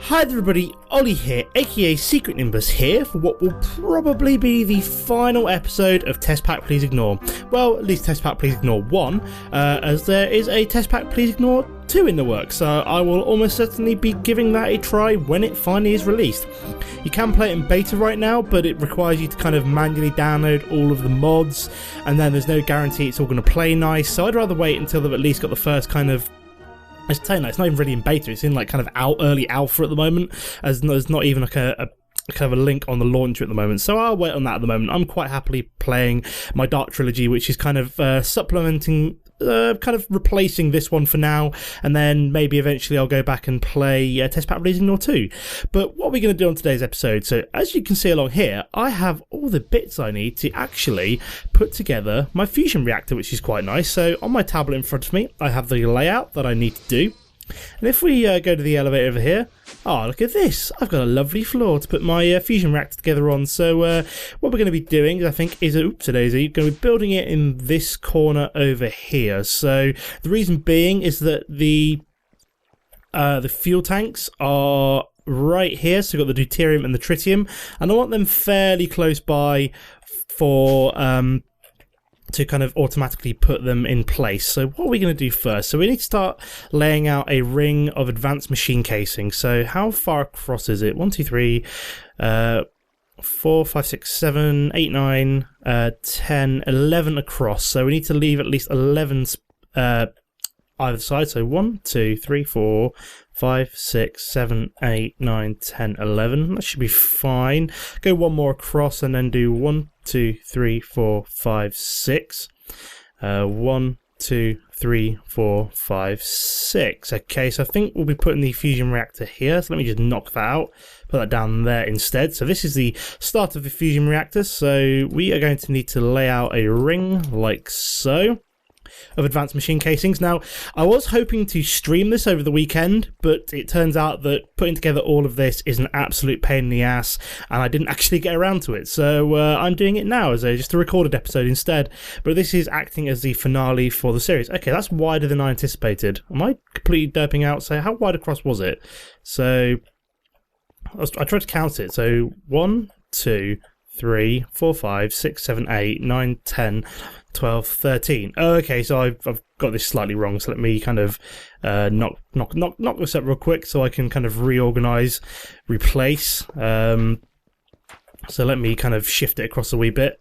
Hi there everybody, Ollie here, aka Secret Nimbus here for what will probably be the final episode of Test Pack Please Ignore. Well, at least Test Pack Please Ignore 1, as there is a Test Pack Please Ignore 2 in the works, so I will almost certainly be giving that a try when it finally is released. You can play it in beta right now, but it requires you to kind of manually download all of the mods, and then there's no guarantee it's all going to play nice, so I'd rather wait until they've at least got the first kind of... I was telling you, it's not even really in beta, it's in like kind of early alpha at the moment, as there's not even like a kind of a link on the launcher at the moment, so I'll wait on that at the moment. I'm quite happily playing my Dark Trilogy, which is kind of supplementing, kind of replacing this one for now, and then maybe eventually I'll go back and play Test Pack Please Ignore 2. But what are we going to do on today's episode? So as you can see along here, I have all the bits I need to actually put together my fusion reactor, which is quite nice. So on my tablet in front of me, I have the layout that I need to do. And if we go to the elevator over here, oh, look at this. I've got a lovely floor to put my fusion reactor together on. So what we're going to be doing, I think, is, going to be building it in this corner over here. So the reason being is that the fuel tanks are right here. So we've got the deuterium and the tritium, and I want them fairly close by for... to kind of automatically put them in place. So what are we going to do first? So we need to start laying out a ring of advanced machine casing. So how far across is it? 1, 2, 3, 4, 5, 6, 7, 8, 9, 10, 11 across. So we need to leave at least 11 either side. So 1, 2, 3, 4, 5, 6, 7, 8, 9, 10, 11. That should be fine. Go one more across and then do 1, 2, 3, 4, 5, 6. 1, 2, 3, 4, 5, 6. Okay, so I think we'll be putting the fusion reactor here. So let me just knock that out. Put that down there instead. So this is the start of the fusion reactor. So we are going to need to lay out a ring like so of advanced machine casings. Now, I was hoping to stream this over the weekend, but it turns out that putting together all of this is an absolute pain in the ass, and I didn't actually get around to it. So I'm doing it now as just a recorded episode instead. But this is acting as the finale for the series. Okay, that's wider than I anticipated. Am I completely derping out? So how wide across was it? So I tried to count it. So 1, 2, 3, 4, 5, 6, 7, 8, 9, 10, 12, 13. Oh, okay, so I've got this slightly wrong, so let me kind of knock this up real quick so I can kind of reorganize, replace. So let me kind of shift it across a wee bit,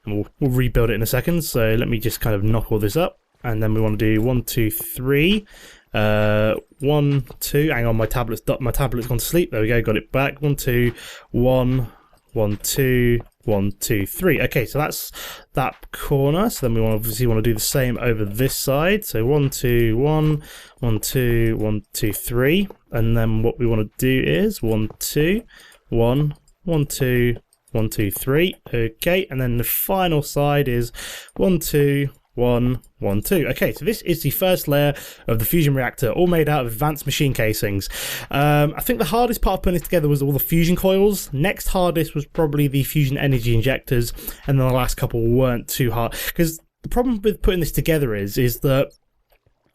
and we'll rebuild it in a second. So let me just kind of knock all this up, and then we want to do 1, 2, 3. 1, 2. Hang on, my tablet's gone to sleep. There we go, got it back. 1, 2, 1, 1, 2. 1, 2, 3. Okay, so that's that corner. So then we obviously want to do the same over this side. So 1, 2, 1, 1, 2, 1, 2, 3. And then what we want to do is 1, 2, 1, 1, 2, 1, 2, 3. Okay, and then the final side is 1, 2, 1, 1, 2. Okay, so this is the first layer of the fusion reactor, all made out of advanced machine casings. I think the hardest part of putting this together was all the fusion coils. Next hardest was probably the fusion energy injectors, and then the last couple weren't too hard. Because the problem with putting this together is that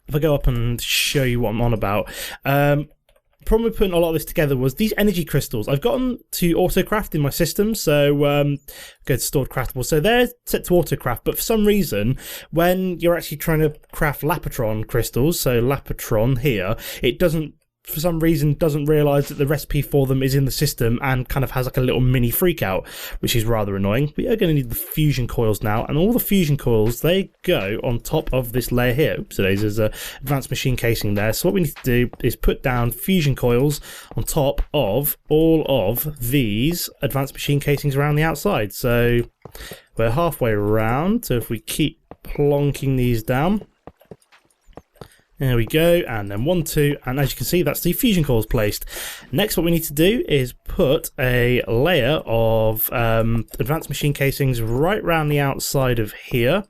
if I go up and show you what I'm on about, the problem with putting a lot of this together was these energy crystals. I've gotten to autocraft in my system, so go to stored craftable. So they're set to autocraft, but for some reason, when you're actually trying to craft Lapotron crystals, so Lapotron here, it doesn't, for some reason, doesn't realise that the recipe for them is in the system and kind of has like a little mini freak out, which is rather annoying. We are going to need the fusion coils now, and all the fusion coils, they go on top of this layer here. Oops, there's a advanced machine casing there. So what we need to do is put down fusion coils on top of all of these advanced machine casings around the outside. So we're halfway around, so if we keep plonking these down, there we go, and then 1, 2, and as you can see, that's the fusion coils placed. Next, what we need to do is put a layer of advanced machine casings right around the outside of here.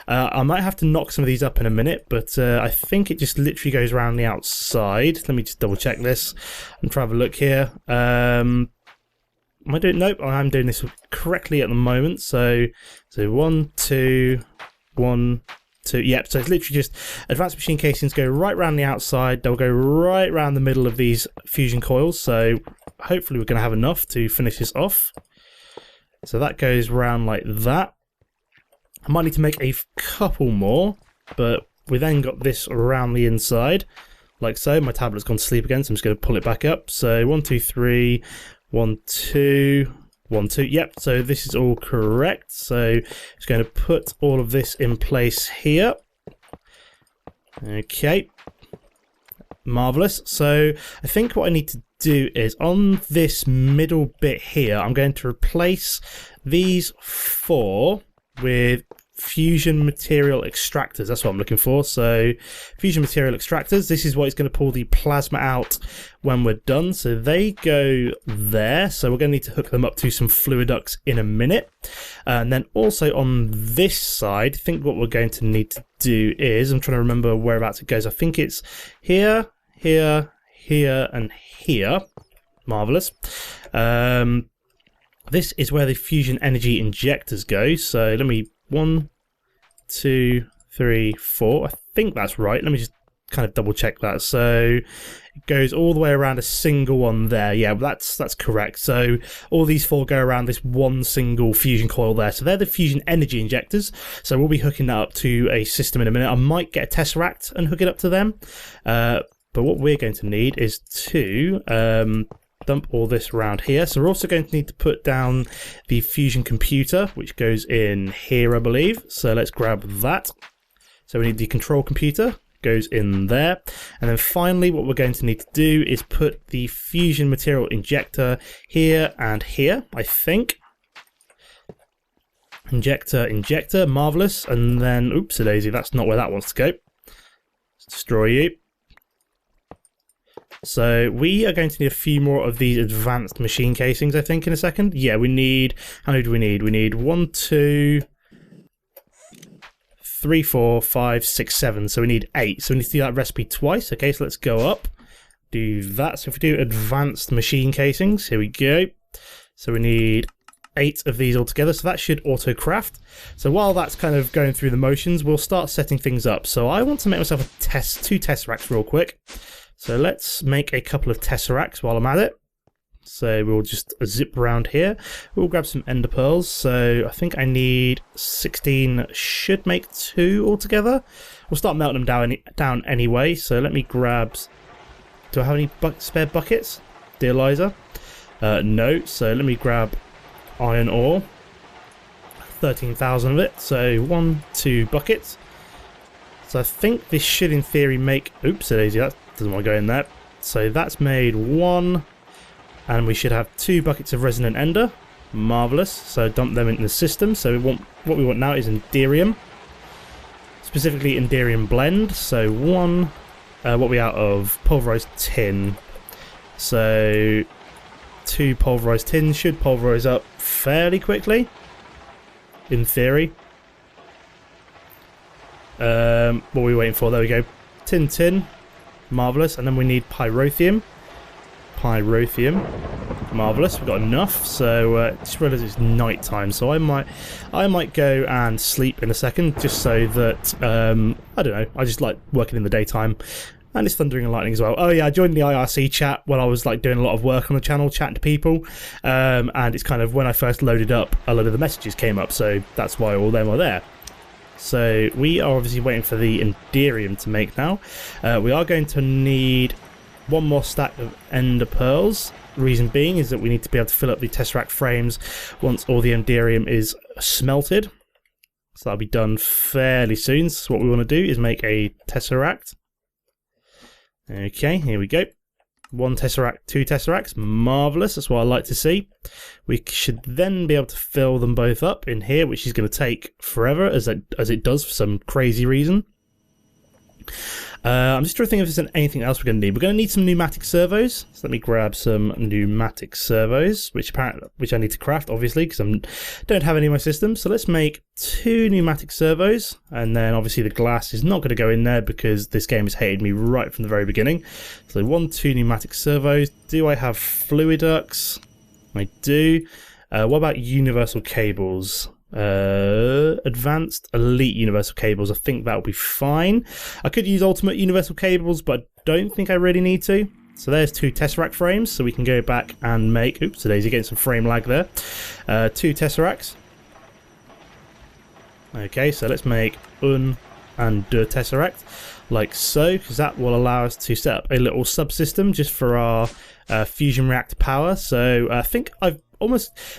I might have to knock some of these up in a minute, but I think it just literally goes around the outside. Let me just double check this and try to have a look here. Am I doing? Nope, I'm doing this correctly at the moment. So 1, 2, 1, 2. Yep, so it's literally just advanced machine casings go right around the outside. They'll go right around the middle of these fusion coils. So hopefully we're going to have enough to finish this off. So that goes round like that. I might need to make a couple more, but we then got this around the inside, like so. My tablet's gone to sleep again, so I'm just going to pull it back up. So 1, 2, 3, 1, 2, 1, 2. Yep, so this is all correct. So just going to put all of this in place here. Okay. Marvellous. So I think what I need to do is on this middle bit here, I'm going to replace these 4 with fusion material extractors. That's what I'm looking for. So fusion material extractors, this is what is going to pull the plasma out when we're done. So they go there. So we're going to need to hook them up to some fluid ducts in a minute. And then also on this side, I think what we're going to need to do is, I'm trying to remember whereabouts it goes. I think it's here, here, here, and here. Marvellous. This is where the fusion energy injectors go. So let me 1, 2, 3, 4. I think that's right. Let me just kind of double check that. So it goes all the way around a single one there. Yeah, that's correct. So all these 4 go around this one single fusion coil there. So they're the fusion energy injectors. So we'll be hooking that up to a system in a minute. I might get a tesseract and hook it up to them. But what we're going to need is to dump all this around here. So we're also going to need to put down the fusion computer, which goes in here, I believe. So let's grab that. So we need the control computer, goes in there. And then finally, what we're going to need to do is put the fusion material injector here and here, I think. Injector, marvellous. And then, oopsie daisy, that's not where that wants to go. Let's destroy you. So we are going to need a few more of these advanced machine casings, I think, in a second. Yeah, we need... How many do we need? We need 1, 2, 3, 4, 5, 6, 7. So we need 8. So we need to do that recipe twice. Okay, so let's go up. Do that. So if we do advanced machine casings, here we go. So we need 8 of these altogether. So that should auto-craft. So while that's kind of going through the motions, we'll start setting things up. So I want to make myself a 2 tesseracts real quick. So let's make a couple of tesseracts while I'm at it. So we'll just zip around here. We'll grab some ender pearls. So I think I need 16, should make 2 altogether. We'll start melting them down anyway. So let me grab... Do I have any spare buckets? Dear Liza? No. So let me grab iron ore. 13,000 of it. So 1, 2 buckets. So I think this should in theory make... Oops, daisy, that doesn't want to go in there. So that's made 1, and we should have 2 buckets of resonant ender. Marvellous. So dump them into the system. So what we want now is Enderium, specifically Enderium blend. So 1, what are we out of? Pulverized tin. So 2 pulverized tin should pulverize up fairly quickly, in theory. What are we waiting for? There we go. Tin. Marvellous. And then we need pyrotheum. Marvellous. We've got enough. So just realised it's night time, so I might go and sleep in a second, just so that I don't know, I just like working in the daytime. And it's thundering and lightning as well. Oh yeah, I joined the IRC chat when I was like doing a lot of work on the channel, chatting to people. And it's kind of when I first loaded up, a lot of the messages came up, so that's why all them are there. So we are obviously waiting for the Enderium to make now. We are going to need 1 more stack of ender pearls. The reason being is that we need to be able to fill up the tesseract frames once all the Enderium is smelted. So that'll be done fairly soon. So what we want to do is make a tesseract. Okay, here we go. 1 tesseract, 2 tesseracts. Marvellous, that's what I like to see. We should then be able to fill them both up in here, which is going to take forever, as it does for some crazy reason. I'm just trying to think if there's anything else we're going to need. We're going to need some pneumatic servos. So let me grab some pneumatic servos, which I need to craft, obviously, because I don't have any in my system. So let's make 2 pneumatic servos, and then obviously the glass is not going to go in there because this game has hated me right from the very beginning. So 1, 2 pneumatic servos. Do I have fluid ducts? I do. What about universal cables? Advanced Elite Universal Cables. I think that'll be fine. I could use Ultimate Universal Cables, but I don't think I really need to. So there's 2 Tesseract frames, so we can go back and make... Oops, today's getting some frame lag there. 2 Tesseracts. Okay, so let's make un and deux Tesseract, like so, because that will allow us to set up a little subsystem just for our fusion reactor power. So I think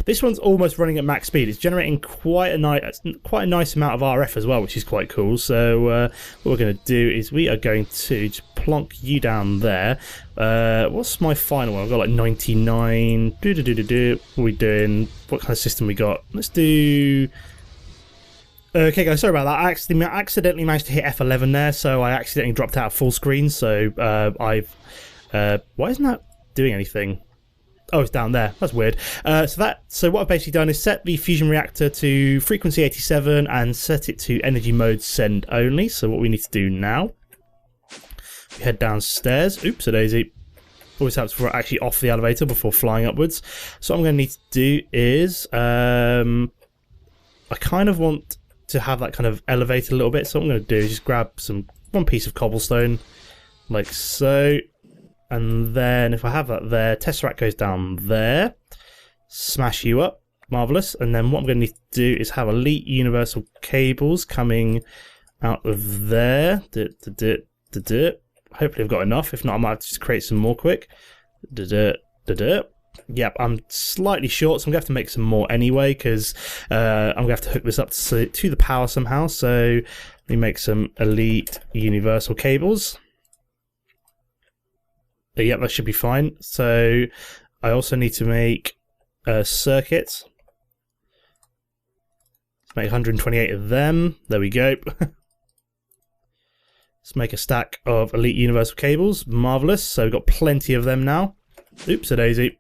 this one's almost running at max speed. It's generating quite a nice amount of RF as well, which is quite cool. So what we're going to do is we are going to just plonk you down there. What's my final one? I've got like 99. What are we doing? What kind of system we got? Let's do... Okay guys, sorry about that. I accidentally managed to hit F11 there, so I accidentally dropped out of full screen, so why isn't that doing anything? Oh, it's down there. That's weird. So what I've basically done is set the fusion reactor to frequency 87 and set it to energy mode send only. So what we need to do now, we head downstairs. Oops, a daisy. Always helps for actually off the elevator before flying upwards. So what I'm going to need to do is, I kind of want to have that kind of elevate a little bit. So what I'm going to do is just grab one piece of cobblestone, like so. And then if I have that there, Tesseract goes down there, smash you up, marvellous. And then what I'm going to need to do is have Elite Universal Cables coming out of there. Hopefully I've got enough, if not I might have to just create some more quick. Yep, I'm slightly short, so I'm going to have to make some more anyway, because I'm going to have to hook this up to the power somehow. So let me make some Elite Universal Cables. Yep, that should be fine. So I also need to make circuits. Let's make 128 of them. There we go. Let's make a stack of Elite Universal Cables. Marvellous. So we've got plenty of them now. Oops, a daisy.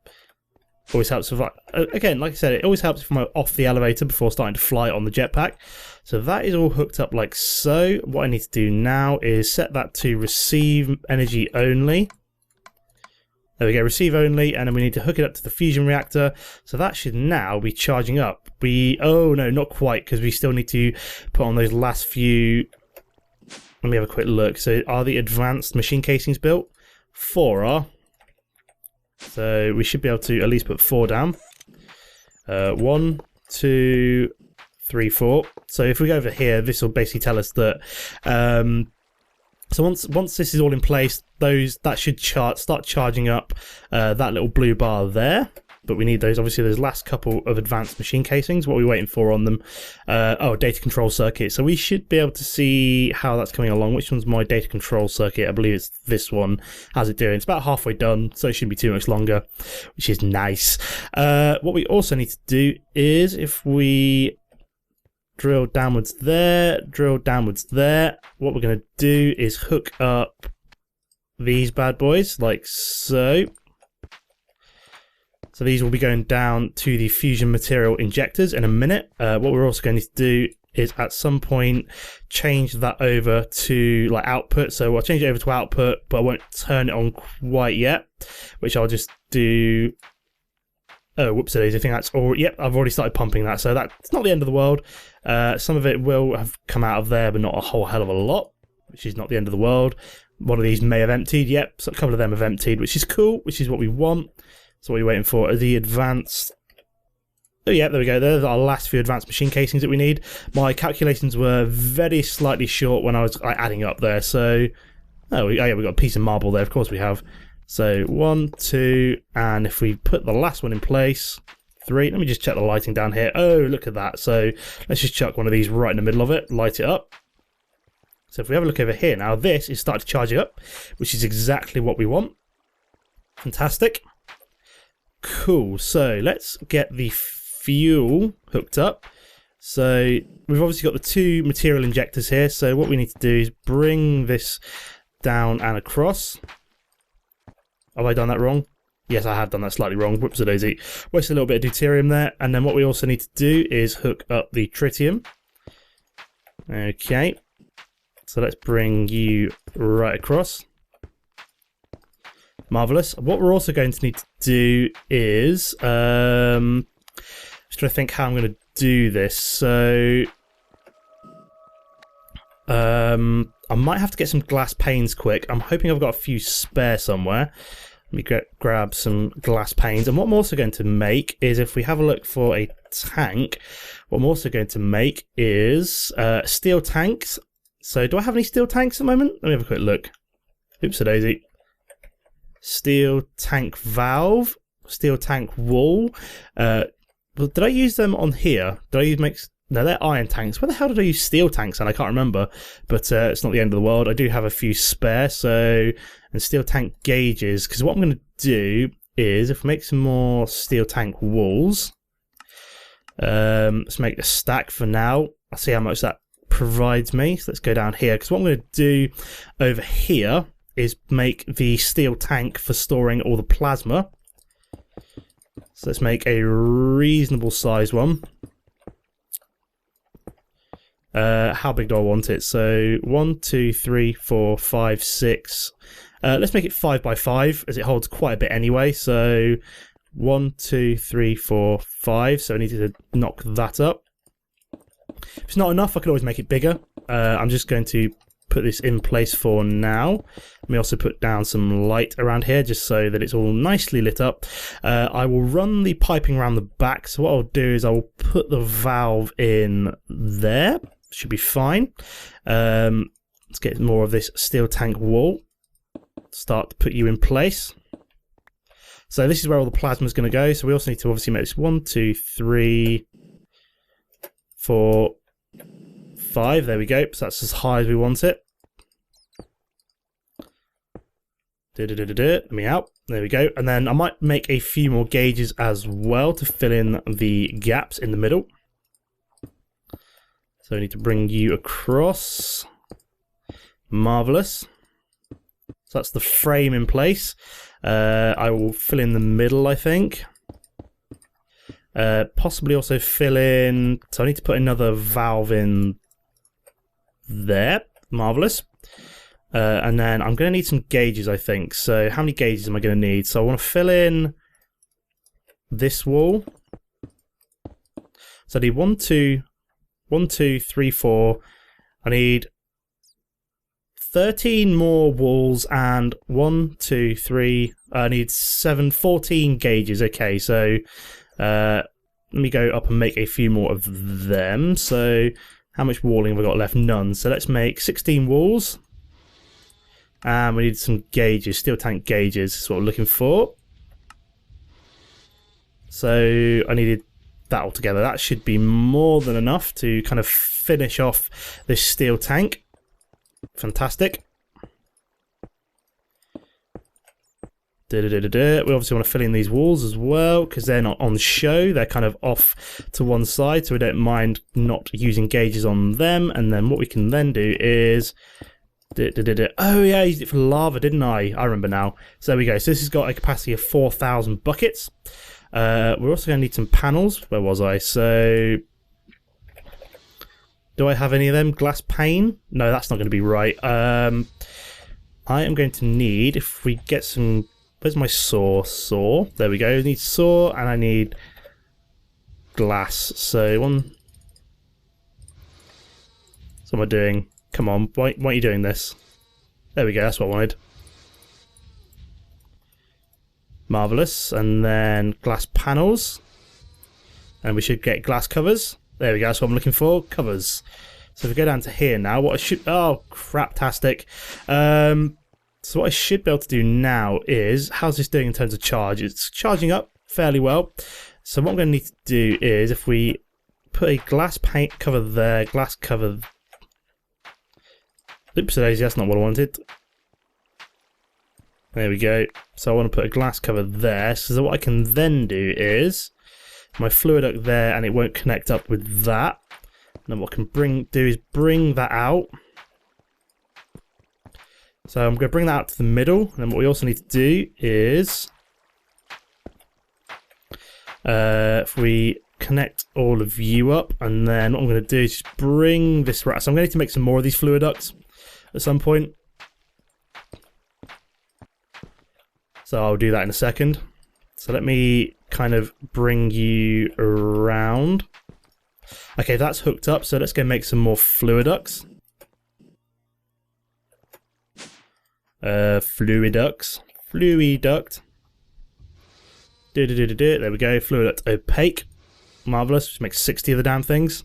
Always helps if again, like I said, it always helps if I'm off the elevator before starting to fly on the jetpack. So that is all hooked up like so. What I need to do now is set that to receive energy only. There we go, receive only, and then we need to hook it up to the fusion reactor. So that should now be charging up. Oh no, not quite, because we still need to put on those last few. Let me have a quick look. So are the advanced machine casings built? 4 are. So we should be able to at least put 4 down. 1, 2, 3, 4. So if we go over here, this will basically tell us that. So once this is all in place, that should start charging up that little blue bar there. But we need those last couple of advanced machine casings. What are we waiting for on them? Oh, data control circuit. So we should be able to see how that's coming along. Which one's my data control circuit? I believe it's this one. How's it doing? It's about halfway done, so it shouldn't be too much longer, which is nice. What we also need to do is, if we drill downwards there, what we're going to do is hook up these bad boys, like so. So these will be going down to the fusion material injectors in a minute. What we're also going to do is at some point change that over to like output. So I'll change it over to output, but I won't turn it on quite yet, which I'll just do. Oh, whoops, I think that's all. Yep, I've already started pumping that, so that's not the end of the world. Some of it will have come out of there, but not a whole hell of a lot, which is not the end of the world. One of these may have emptied. Yep, so a couple of them have emptied, which is cool, which is what we want. So what are you waiting for? Are the advanced... Oh yeah, there we go. There's our last few advanced machine casings that we need. My calculations were very slightly short when I was adding up there. So, oh yeah, we've got a piece of marble there. Of course we have. So 1, 2, and if we put the last one in place, 3. Let me just check the lighting down here. Oh, look at that. So let's just chuck one of these right in the middle of it, light it up. So if we have a look over here now, this is starting to charge it up, which is exactly what we want. Fantastic. Cool, so let's get the fuel hooked up. So we've obviously got the 2 material injectors here, so what we need to do is bring this down and across. Have I done that wrong? Yes, I have done that slightly wrong. Whoops a daisy. Waste a little bit of deuterium there, and then what we also need to do is hook up the tritium. Okay, so let's bring you right across. Marvellous. What we're also going to need to do is, just trying to think how I'm going to do this. So I might have to get some glass panes quick. I'm hoping I've got a few spare somewhere. Let me grab some glass panes. And what I'm also going to make is, if we have a look for a tank, what I'm also going to make is steel tanks. So do I have any steel tanks at the moment? Let me have a quick look. Oops-a-daisy. Steel tank valve, steel tank wall. Well, did I use them on here? Did I make... No, they're iron tanks. Where the hell did I use steel tanks? And I can't remember, but it's not the end of the world. I do have a few spare, and steel tank gauges, because what I'm going to do is, if we make some more steel tank walls, let's make a stack for now. I'll see how much that provides me. So let's go down here, because what I'm going to do over here is make the steel tank for storing all the plasma. So let's make a reasonable size one. How big do I want it? So 1, 2, 3, 4, 5, 6. Let's make it 5 by 5, as it holds quite a bit anyway. So 1, 2, 3, 4, 5. So I need to knock that up. If it's not enough, I could always make it bigger. I'm just going to put this in place for now. Let me also put down some light around here, just so that it's all nicely lit up. I will run the piping around the back. So what I'll do is I'll put the valve in there. Should be fine. Let's get more of this steel tank wall. Start to put you in place. So this is where all the plasma is going to go. So we also need to obviously make this 1, 2, 3, 4, 5. There we go. So that's as high as we want it. Let me out. There we go. And then I might make a few more gauges as well to fill in the gaps in the middle. So I need to bring you across. Marvellous. So that's the frame in place. I will fill in the middle, I think. Possibly also fill in... So I need to put another valve in there. Marvellous. And then I'm going to need some gauges, I think. So how many gauges am I going to need? So I want to fill in this wall. So I need 1, 2, 3, 4. I need 13 more walls and 1, 2, 3. I need 14 gauges. Okay, so let me go up and make a few more of them. So how much walling have I got left? None. So let's make 16 walls. And we need some gauges, steel tank gauges is what we're looking for. So I needed that all together. That should be more than enough to kind of finish off this steel tank. Fantastic. We obviously want to fill in these walls as well, because they're not on show. They're kind of off to one side, so we don't mind not using gauges on them. And then what we can then do is... Oh yeah, I used it for lava, didn't I? I remember now. So there we go. So this has got a capacity of 4,000 buckets. We're also going to need some panels. Where was I? So... Do I have any of them? Glass pane? No, that's not going to be right. I am going to need, if we get some... Where's my saw? Saw. There we go. I need saw and I need glass. So one... So what am I doing? Come on, why aren't you doing this? There we go, that's what I wanted. Marvellous. And then glass panels. And we should get glass covers. There we go, that's what I'm looking for. Covers. So if we go down to here now, what I should... Oh, crap-tastic. So what I should be able to do now is... How's this doing in terms of charge? It's charging up fairly well. So what I'm going to need to do is, if we put a glass paint cover there, glass cover... Oops, that's not what I wanted. There we go. So I want to put a glass cover there. So what I can then do is my fluid duct there, and it won't connect up with that. And then what I can do is bring that out. So I'm going to bring that out to the middle. And then what we also need to do is if we connect all of you up, and then what I'm going to do is just bring this right. So I'm going to need to make some more of these fluid ducts at some point. So I'll do that in a second. So let me kind of bring you around. Okay, that's hooked up, so let's go make some more fluiducts. Fluiduct. There we go, fluiduct opaque. Marvellous, just make 60 of the damn things.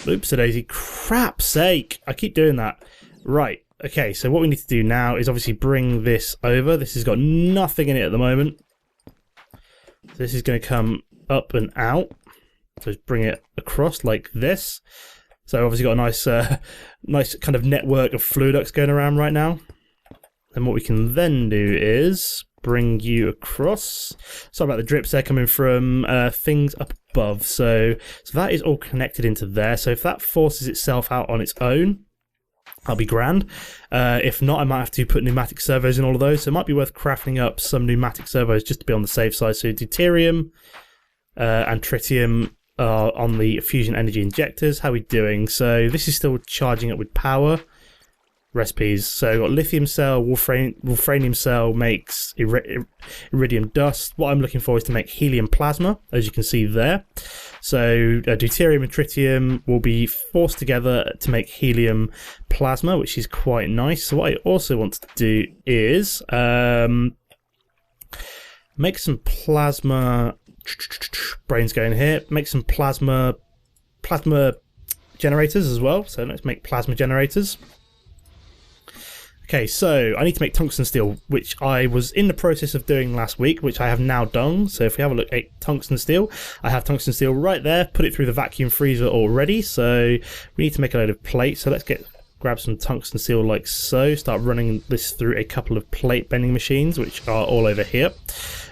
Oops-a-daisy, crap's sake, I keep doing that. Right, okay, so what we need to do now is obviously bring this over. This has got nothing in it at the moment. This is going to come up and out. So just bring it across like this. So obviously got a nice, nice kind of network of fluiducts going around right now. And what we can then do is bring you across. Sorry about the drips there coming from things up above. So that is all connected into there. So if that forces itself out on its own, that'll be grand. If not, I might have to put pneumatic servos in all of those. So it might be worth crafting up some pneumatic servos just to be on the safe side. So deuterium and tritium are on the fusion energy injectors. How are we doing? So this is still charging up with power. Recipes. So I've got lithium cell, wolfranium cell makes iridium dust. What I'm looking for is to make helium plasma, as you can see there. So deuterium and tritium will be forced together to make helium plasma, which is quite nice. So what I also want to do is make some plasma. Brains going here. Make some plasma generators as well. So let's make plasma generators. Okay, so I need to make tungsten steel, which I was in the process of doing last week, which I have now done. So if we have a look at tungsten steel, I have tungsten steel right there, put it through the vacuum freezer already. So we need to make a load of plates. So let's grab some tungsten steel like so, start running this through a couple of plate bending machines, which are all over here.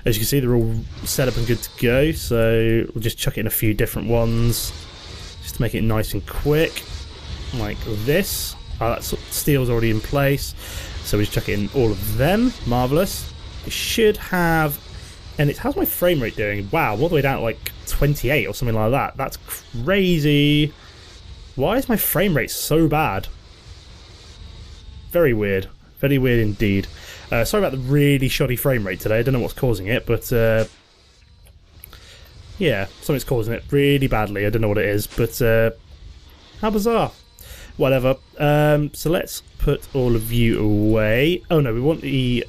As you can see, they're all set up and good to go. So we'll just chuck it in a few different ones, just to make it nice and quick, like this. That steel's already in place, so we just chuck it in all of them. Marvellous. It should have, and how's my frame rate doing? Wow, all the way down to like 28 or something like that. That's crazy. Why is my frame rate so bad? Very weird. Very weird indeed. Sorry about the really shoddy frame rate today. I don't know what's causing it, but yeah, something's causing it really badly. I don't know what it is, but how bizarre. Whatever. So let's put all of you away. Oh no, we want the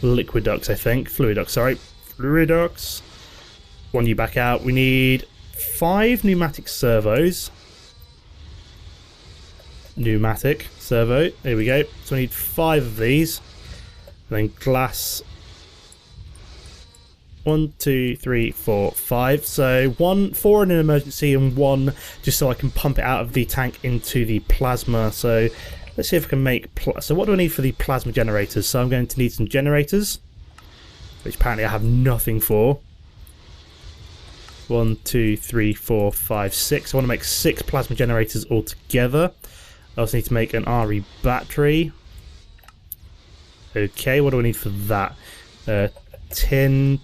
liquid ducts, I think. Fluid ducts, sorry. Fluid ducts. One you back out. We need 5 pneumatic servos. Pneumatic servo. There we go. So we need 5 of these. And then glass. 1, 2, 3, 4, 5. So 4 in an emergency and 1 just so I can pump it out of the tank into the plasma. So let's see if I can make. So what do I need for the plasma generators? So I'm going to need some generators, which apparently I have nothing for. 1, 2, 3, 4, 5, 6. I want to make 6 plasma generators altogether. I also need to make an RE battery. Okay, what do I need for that? Tin.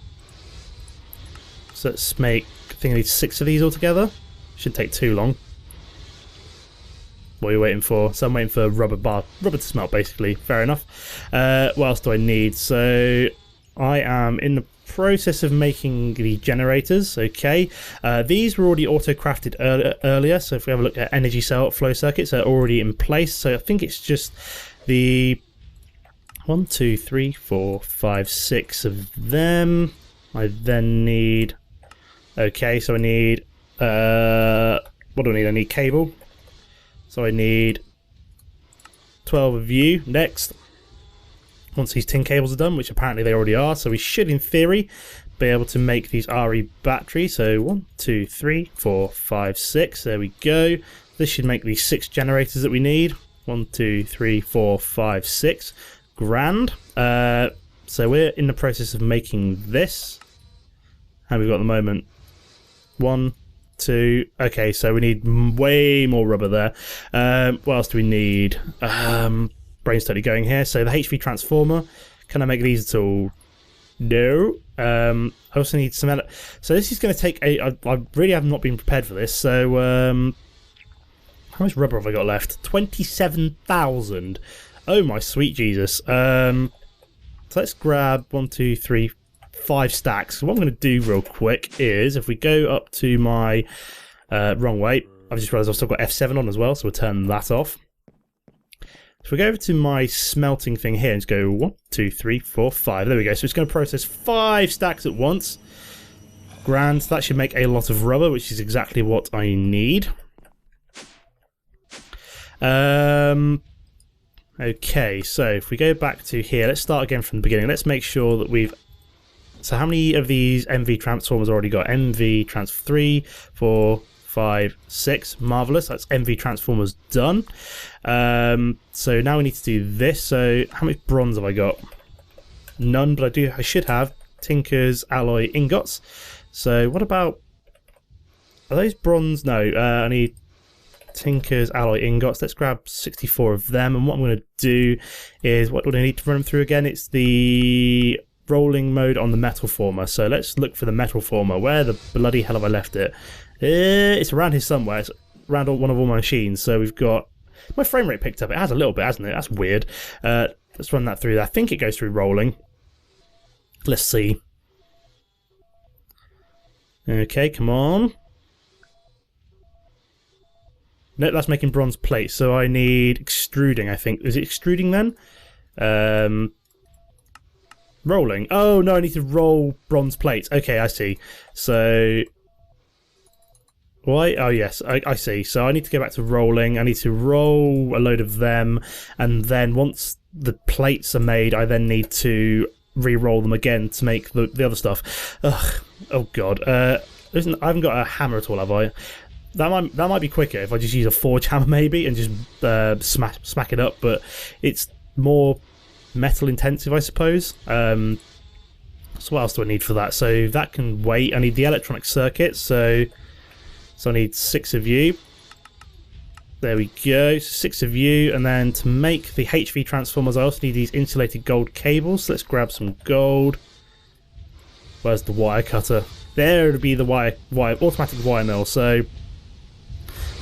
So let's make, I think I need 6 of these altogether. Shouldn't take too long. What are you waiting for? So I'm waiting for rubber to smelt basically. Fair enough. What else do I need? So I am in the process of making the generators. Okay. These were already auto-crafted earlier. So if we have a look at energy cell flow circuits, they're already in place. So I think it's just the 1, 2, 3, 4, 5, 6 of them. I then need. Okay, so I need, what do I need? I need cable. So I need 12 of you next. Once these tin cables are done, which apparently they already are, so we should, in theory, be able to make these RE batteries. So 1, 2, 3, 4, 5, 6. There we go. This should make these 6 generators that we need. 1, 2, 3, 4, 5, 6. Grand. So we're in the process of making this. How we've got at the moment? 1, 2. Okay, so we need way more rubber there. What else do we need? Brain study going here. So the HV transformer. Can I make these at all? No. I also need some. So this is going to take a. I really have not been prepared for this. So how much rubber have I got left? 27,000. Oh my sweet Jesus. So let's grab 1, 2, 3, 5 stacks. So what I'm going to do real quick is, if we go up to my Wrong way. I've just realised I've still got F7 on as well, so we'll turn that off. So we go over to my smelting thing here and just go 1, 2, 3, 4, 5. There we go. So it's going to process 5 stacks at once. Grand. That should make a lot of rubber, which is exactly what I need. Okay, so if we go back to here, let's start again from the beginning. Let's make sure that we've... So how many of these MV transformers already got? MV trans 3, 4, 5, 6. Marvellous. That's MV transformers done. So now we need to do this. So how much bronze have I got? None, but I should have Tinker's alloy ingots. So what about... Are those bronze? No, I need Tinker's alloy ingots. Let's grab 64 of them. And what I'm going to do is... What do I need to run them through again? It's the rolling mode on the metal former. So let's look for the metal former. Where the bloody hell have I left it? It's around here somewhere. It's around one of all my machines. So we've got... My frame rate picked up. It has a little bit, hasn't it? That's weird. Let's run that through. I think it goes through rolling. Let's see. Okay, come on. No, that's making bronze plates. So I need extruding, I think. Is it extruding then? Rolling. Oh, no, I need to roll bronze plates. Okay, I see. So... Why? Oh, yes, I see. So I need to go back to rolling. I need to roll a load of them. And then once the plates are made, I then need to re-roll them again to make the other stuff. Ugh. Oh, God. Listen, I haven't got a hammer at all, have I? That might be quicker if I just use a forge hammer, maybe, and just smack it up. But it's more metal intensive, I suppose. So what else do I need for that? So that can wait. I need the electronic circuit. So I need 6 of you. There we go, 6 of you. And then to make the HV transformers, I also need these insulated gold cables. So let's grab some gold. Where's the wire cutter? There would be the automatic wire mill. So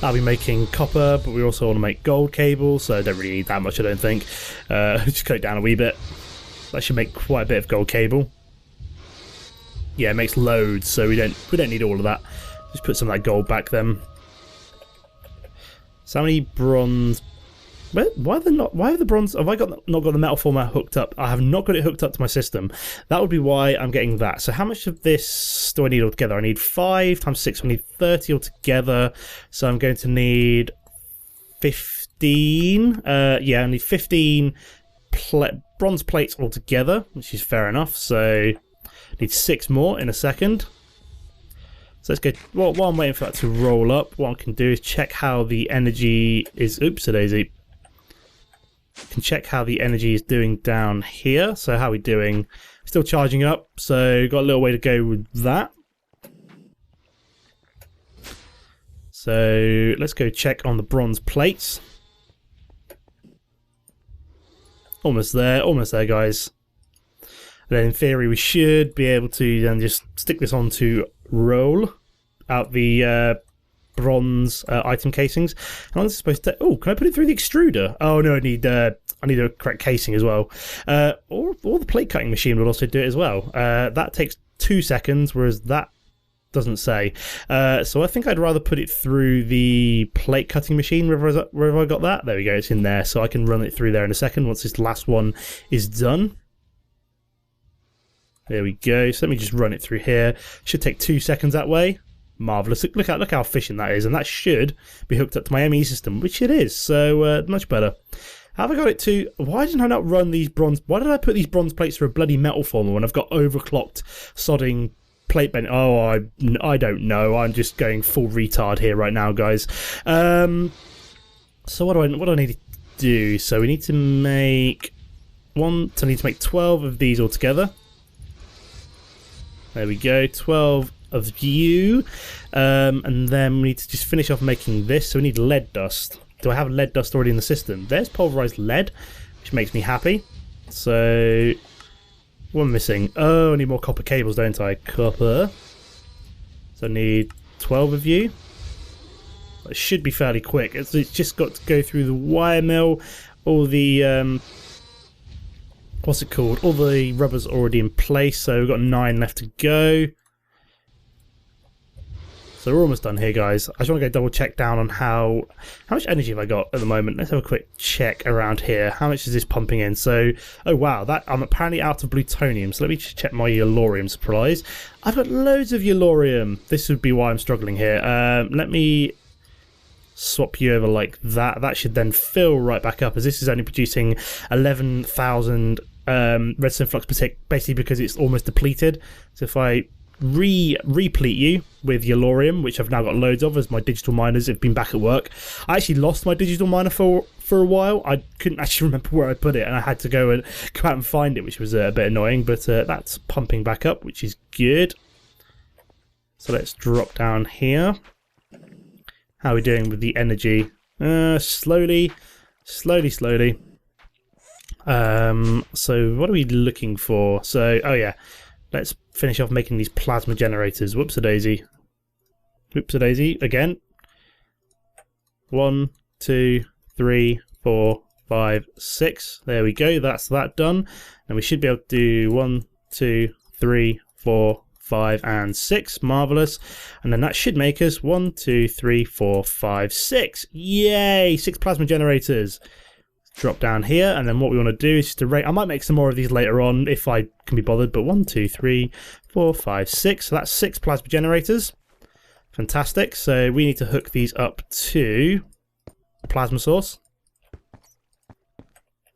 I'll be making copper, but we also want to make gold cables. So I don't really need that much, I don't think. Just cut it down a wee bit. That should make quite a bit of gold cable. Yeah, it makes loads, so we don't need all of that. Just put some of that gold back then. So how many bronze... Why are the bronze... Have I not got the metal former hooked up? I have not got it hooked up to my system. That would be why I'm getting that. So how much of this do I need altogether? I need 5 times 6. I need 30 altogether. So I'm going to need 15. Yeah, I need 15 bronze plates altogether, which is fair enough. So I need 6 more in a second. So let's go. Well, while I'm waiting for that to roll up, what I can do is check how the energy is. Oops-a-daisy. Can check how the energy is doing down here. So how are we doing? Still charging up. So got a little way to go with that. So let's go check on the bronze plates. Almost there, guys. And then in theory we should be able to then just stick this on to roll out the bronze item casings. How long is it supposed to... Oh, can I put it through the extruder? Oh no, I need a correct casing as well. Or the plate cutting machine would also do it as well. That takes 2 seconds, whereas that doesn't say. So I think I'd rather put it through the plate cutting machine wherever I got that. There we go, it's in there. So I can run it through there in a second once this last one is done. There we go. So let me just run it through here. Should take 2 seconds that way. Marvellous. Look how efficient that is. And that should be hooked up to my ME system, which it is. So much better. How have I got it to... Why didn't I not run these bronze... Why did I put these bronze plates through a bloody metal former when I've got overclocked sodding plate bend? Oh, I don't know. I'm just going full retard here right now, guys. So what do I need to do? So we need to make... I need to make 12 of these altogether. There we go, 12 of you. And then we need to just finish off making this. So we need lead dust. Do I have lead dust already in the system? There's pulverized lead, which makes me happy. So, what am I missing? Oh, I need more copper cables, don't I? Copper. So I need 12 of you. It should be fairly quick. It's just got to go through the wire mill. All the... what's it called? All the rubber's already in place, so we've got 9 left to go. So we're almost done here, guys. I just want to go double check down on how much energy have I got at the moment. Let's have a quick check around here. How much is this pumping in? So, oh wow, that I'm apparently out of plutonium. So let me just check my yellorium supplies. I've got loads of yellorium. This would be why I'm struggling here. Let me swap you over like that. That should then fill right back up, as this is only producing 11,000 redstone flux per tick, basically because it's almost depleted. So if I replete you with yellorium, which I've now got loads of as my digital miners have been back at work. I actually lost my digital miner for a while. I couldn't actually remember where I put it, and I had to go out and find it, which was a bit annoying, but that's pumping back up, which is good. So let's drop down here. How are we doing with the energy? Slowly. So what are we looking for? So, oh yeah, let's finish off making these plasma generators. Whoops-a-daisy. Whoops-a-daisy again. 1, 2, 3, 4, 5, 6. There we go. That's that done. And we should be able to do 1, 2, 3, 4, 5, and 6. Marvelous. And then that should make us 1, 2, 3, 4, 5, 6. Yay! 6 plasma generators. Drop down here, and then what we want to do is just I might make some more of these later on if I can be bothered, but 1, 2, 3, 4, 5, 6. So that's 6 plasma generators. Fantastic. So we need to hook these up to plasma source.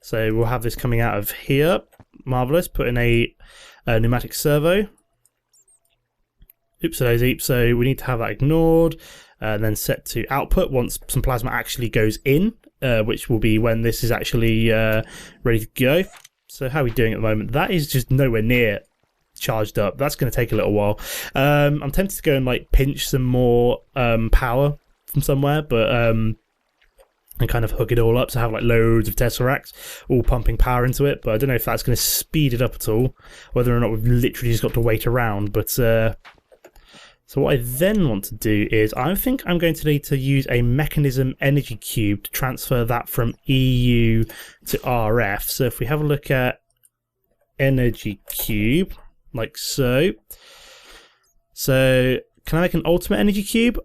So we'll have this coming out of here. Marvelous. Put in a pneumatic servo. Oops, so we need to have that ignored, and then set to output once some plasma actually goes in, which will be when this is actually ready to go. So how are we doing at the moment? That is just nowhere near charged up. That's going to take a little while. I'm tempted to go and like pinch some more power from somewhere, but and kind of hook it all up to have like loads of tesseracts all pumping power into it. But I don't know if that's going to speed it up at all, whether or not we've literally just got to wait around. But so what I then want to do is, I think I'm going to need to use a mechanism energy cube to transfer that from EU to RF. So if we have a look at energy cube, like so. So can I make an ultimate energy cube?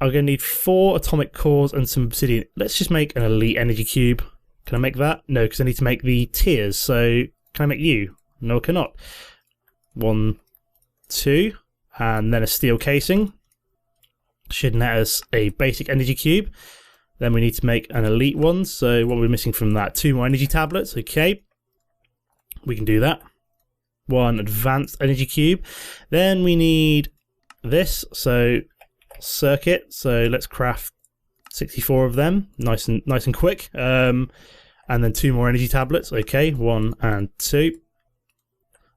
I'm going to need 4 atomic cores and some obsidian. Let's just make an elite energy cube. Can I make that? No, because I need to make the tiers. So can I make you? No, I cannot. 1, 2. And then a steel casing. Should net us a basic energy cube. Then we need to make an elite one. So what we're missing from that? 2 more energy tablets. Okay. We can do that. 1 advanced energy cube. Then we need this. So circuit. So let's craft 64 of them. Nice and quick. And then 2 more energy tablets. Okay. 1 and 2.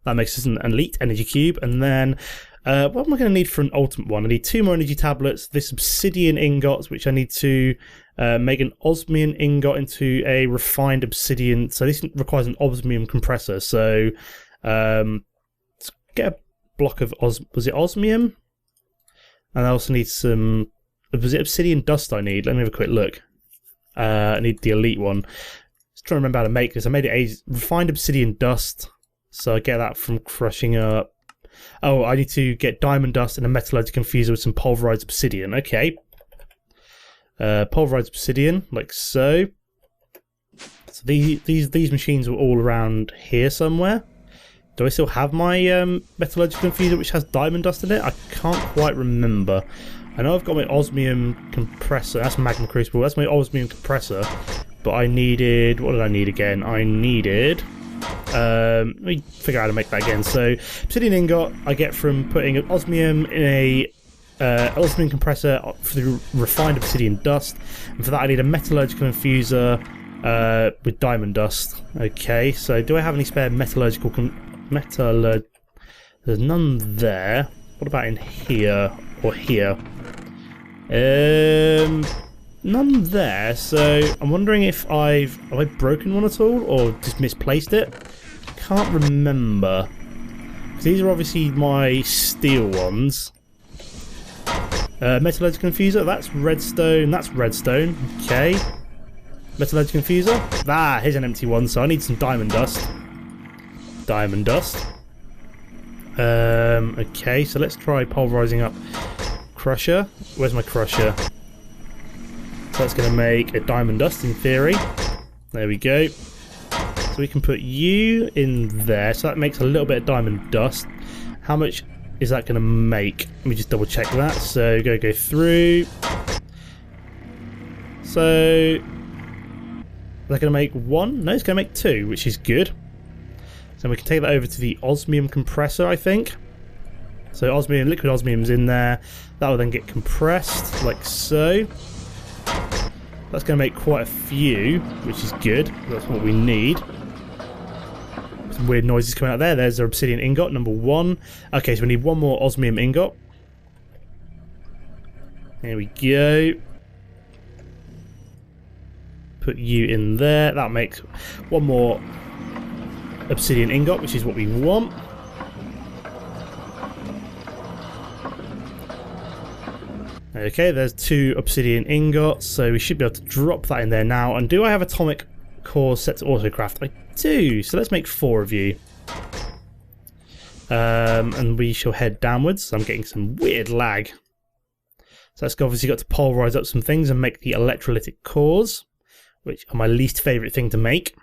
That makes us an elite energy cube. And then what am I going to need for an ultimate one? I need 2 more energy tablets, this obsidian ingots, which I need to make an osmium ingot into a refined obsidian. So this requires an osmium compressor. So let's get a block of was it osmium? And I also need some, was it obsidian dust I need? Let me have a quick look. I need the elite one. Just trying to remember how to make this. I made it a refined obsidian dust. So I get that from crushing up. Oh, I need to get diamond dust and a metallurgical confuser with some pulverized obsidian. Okay. Pulverized obsidian, like so. So these machines are all around here somewhere. Do I still have my metallurgical confuser which has diamond dust in it? I can't quite remember. I know I've got my osmium compressor. That's magma crucible. That's my osmium compressor. But I needed... What did I need again? I needed... let me figure out how to make that again. So, obsidian ingot I get from putting an osmium in a osmium compressor through refined obsidian dust, and for that I need a metallurgical infuser with diamond dust. Okay, so do I have any spare metallurgical there's none there. What about in here or here? None there, so I'm wondering if have I broken one at all or just misplaced it? Can't remember. These are obviously my steel ones. Metallurgical infuser, that's redstone, okay. Metallurgical infuser, here's an empty one, so I need some diamond dust. Okay, so let's try pulverizing up crusher. Where's my crusher? So that's going to make a diamond dust in theory. There we go. So we can put you in there. So that makes a little bit of diamond dust. How much is that going to make? Let me just double check that. So go through. So is that going to make 1? No, it's going to make 2, which is good. So we can take that over to the osmium compressor, I think. So osmium, liquid osmium's in there. That will then get compressed, like so. That's going to make quite a few, which is good. That's what we need. Some weird noises coming out there. There's our obsidian ingot, number 1. Okay, so we need 1 more osmium ingot. There we go. Put you in there. That makes 1 more obsidian ingot, which is what we want. Okay, there's 2 obsidian ingots, so we should be able to drop that in there now. And do I have atomic cores set to autocraft? I do, so let's make 4 of you. And we shall head downwards. I'm getting some weird lag. So that's obviously got to pulverize up some things and make the electrolytic cores, which are my least favourite thing to make.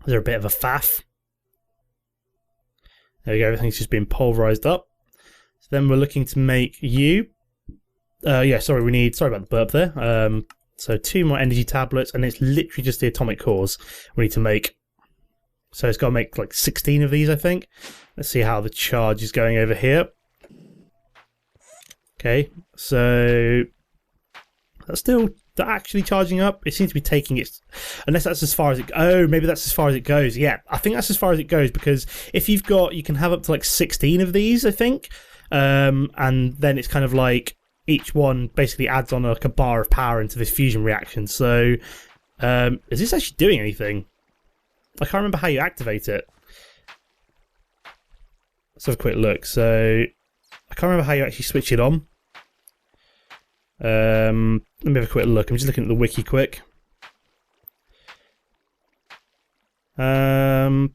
They're a bit of a faff. There we go, everything's just been pulverized up. So then we're looking to make you. Yeah, sorry, sorry about the burp there. So 2 more energy tablets, and it's literally just the atomic cores we need to make. So it's got to make like 16 of these, I think. Let's see how the charge is going over here. Okay, so that's still actually charging up. It seems to be taking it, unless that's as far as it. Oh, maybe that's as far as it goes. Yeah, I think that's as far as it goes, because if you've got, you can have up to like 16 of these, I think, and then it's kind of like each one basically adds on like a bar of power into this fusion reaction. So, is this actually doing anything? I can't remember how you activate it. Let's have a quick look. So, I can't remember how you actually switch it on. Let me have a quick look. I'm just looking at the wiki quick. Can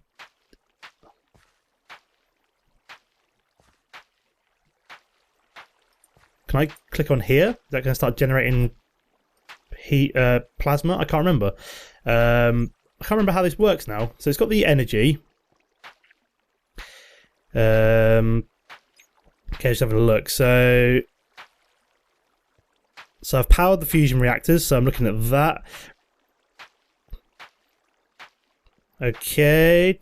I click on here? Is that going to start generating heat, plasma? I can't remember. I can't remember how this works now. So it's got the energy. Okay, just having a look. So I've powered the fusion reactors, so I'm looking at that. Okay.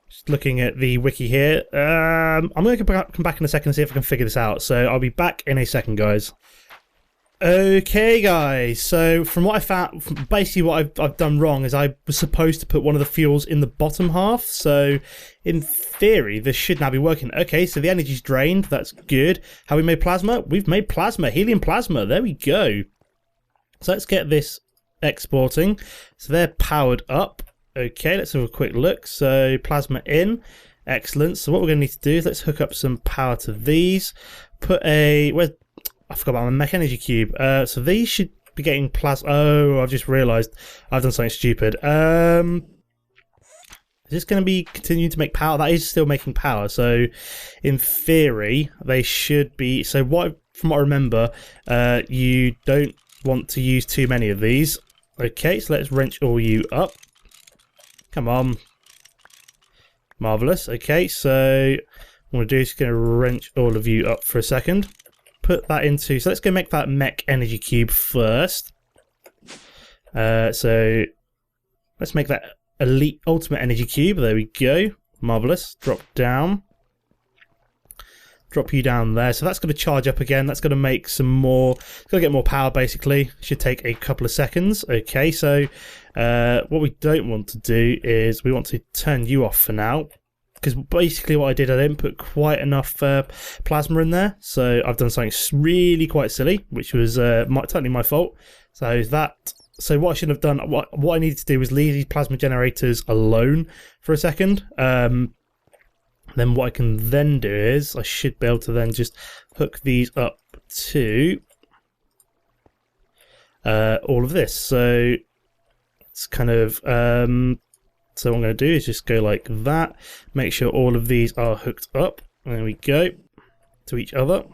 Just looking at the wiki here. I'm going to come back in a second and see if I can figure this out. So I'll be back in a second, guys. Okay, guys. So from what I found, basically what I've done wrong is I was supposed to put one of the fuels in the bottom half. So in theory, this should now be working. Okay, so the energy's drained. That's good. Have we made plasma? We've made plasma. Helium plasma. There we go. So let's get this exporting. So they're powered up. Okay, let's have a quick look. So plasma in. Excellent. So what we're going to need to do is let's hook up some power to these. Put a... I forgot about my mech energy cube. So these should be getting plasma. Oh, I've just realised I've done something stupid. Is this going to be continuing to make power? That is still making power. So in theory, they should be. So from what I remember, you don't want to use too many of these. Okay, so let's wrench all you up. Come on. Marvellous. Okay, so what I'm going to do is going to wrench all of you up for a second. Put that into, so let's go make that mech energy cube first. So let's make that elite ultimate energy cube. There we go. Marvellous. Drop down. Drop you down there. So that's going to charge up again. That's going to make some more, it's going to get more power basically. Should take a couple of seconds. Okay, so what we don't want to do is we want to turn you off for now. Because basically what I did, I didn't put quite enough plasma in there. So I've done something really quite silly, which was totally my fault. So what I should have done, what I needed to do was leave these plasma generators alone for a second. Then what I can then do is I should be able to then just hook these up to all of this. So it's kind of so what I'm going to do is just go like that, make sure all of these are hooked up. There we go, to each other.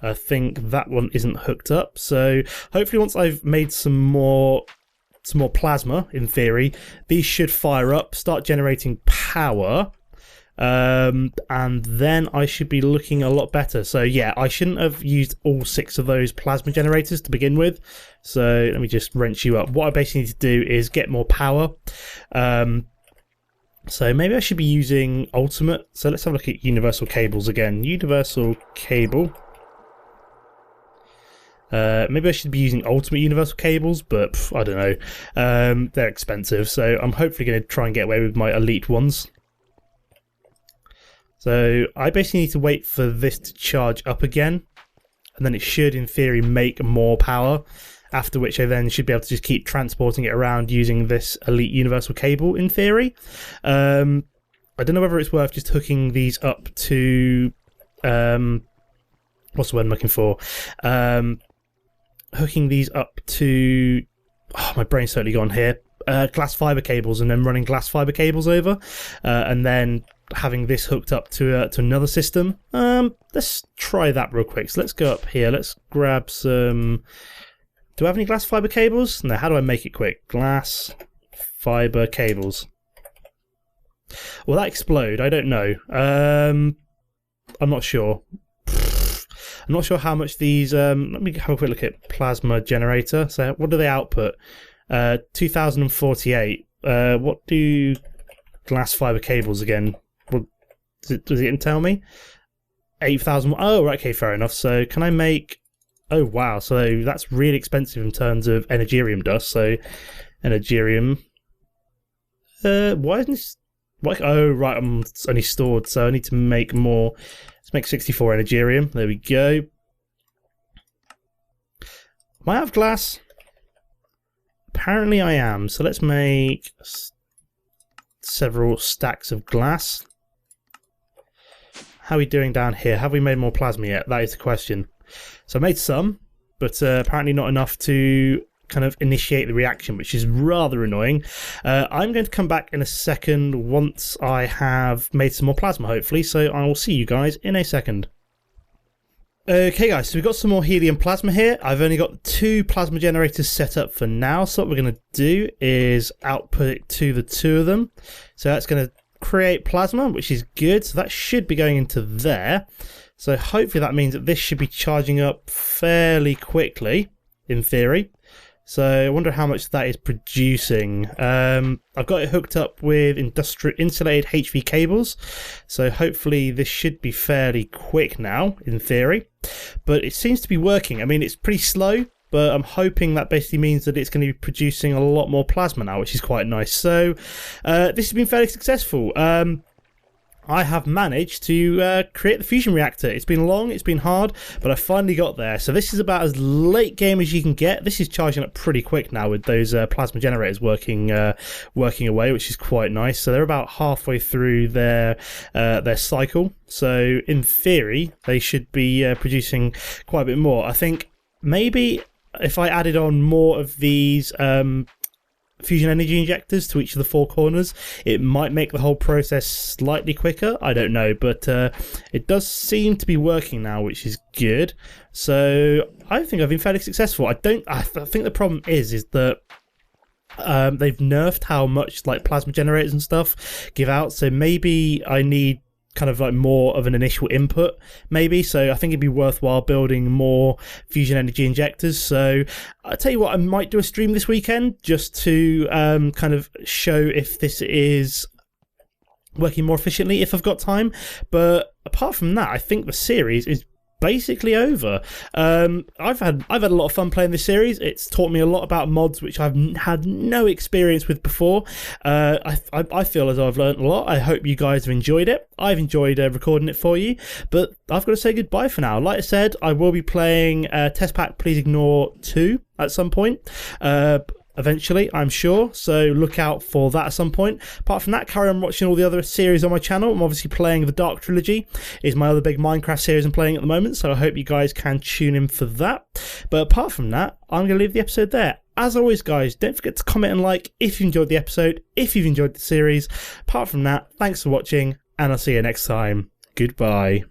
I think that one isn't hooked up, so hopefully once I've made some more plasma, in theory, these should fire up, start generating power, and then I should be looking a lot better. So yeah, I shouldn't have used all 6 of those plasma generators to begin with, so let me just wrench you up. What I basically need to do is get more power. So maybe I should be using ultimate. So let's have a look at universal cables again. Universal cable. Maybe I should be using ultimate universal cables, but I don't know. They're expensive, so I'm hopefully going to try and get away with my elite ones. So I basically need to wait for this to charge up again, and then it should, in theory, make more power, after which I then should be able to just keep transporting it around using this elite universal cable, in theory. I don't know whether it's worth just hooking these up to... what's the word I'm looking for? Hooking these up to... Oh, my brain's totally gone here. Glass fiber cables, and then running glass fiber cables over, and then having this hooked up to another system. Let's try that real quick. So let's go up here. Let's grab some... Do I have any glass fiber cables? No, how do I make it quick? Glass fiber cables. Will that explode? I don't know. I'm not sure. I'm not sure how much these... let me have a quick look at plasma generator. So what do they output? 2048. What do glass fiber cables again? Does it tell me? 8,000. Oh, right, okay, fair enough. So can I make... Oh, wow. So that's really expensive in terms of energium dust. So energium... why isn't this... Why, oh, right, it's only stored. So I need to make more... Let's make 64 energium. There we go. Am I out of glass? Apparently I am. So let's make several stacks of glass. How are we doing down here? Have we made more plasma yet? That is the question. So I made some, but apparently not enough to kind of initiate the reaction, which is rather annoying. I'm going to come back in a second once I have made some more plasma, hopefully, so I will see you guys in a second. Okay guys, so we've got some more helium plasma here. I've only got 2 plasma generators set up for now, so what we're going to do is output it to the 2 of them. So that's going to create plasma, which is good, so that should be going into there. So hopefully that means that this should be charging up fairly quickly, in theory. So I wonder how much that is producing. I've got it hooked up with insulated HV cables, so hopefully this should be fairly quick now, in theory. But it seems to be working. I mean, it's pretty slow, but I'm hoping that basically means that it's going to be producing a lot more plasma now, which is quite nice. So this has been fairly successful. I have managed to create the fusion reactor. It's been long, it's been hard, but I finally got there. So this is about as late game as you can get. This is charging up pretty quick now with those plasma generators working away, which is quite nice. So they're about halfway through their cycle. So in theory, they should be producing quite a bit more. I think maybe if I added on more of these fusion energy injectors to each of the 4 corners, it might make the whole process slightly quicker. I don't know, but it does seem to be working now, which is good. So I think I've been fairly successful. I think the problem is that they've nerfed how much like plasma generators and stuff give out. So maybe I need kind of like more of an initial input, maybe. So I think it'd be worthwhile building more fusion energy injectors. So I'll tell you what, I might do a stream this weekend just to kind of show if this is working more efficiently if I've got time. But apart from that, I think the series is basically over. I've had a lot of fun playing this series. It's taught me a lot about mods which I've had no experience with before. I feel as though I've learned a lot. I hope you guys have enjoyed it. I've enjoyed recording it for you, but I've got to say goodbye for now. Like I said, I will be playing Test Pack Please Ignore 2 at some point. eventually, I'm sure, so look out for that at some point. Apart from that, carry on watching all the other series on my channel. I'm obviously playing the Dark Trilogy, is my other big Minecraft series I'm playing at the moment, so I hope you guys can tune in for that. But apart from that, I'm going to leave the episode there. As always, guys, don't forget to comment and like if you enjoyed the episode, if you've enjoyed the series. Apart from that, thanks for watching, and I'll see you next time. Goodbye.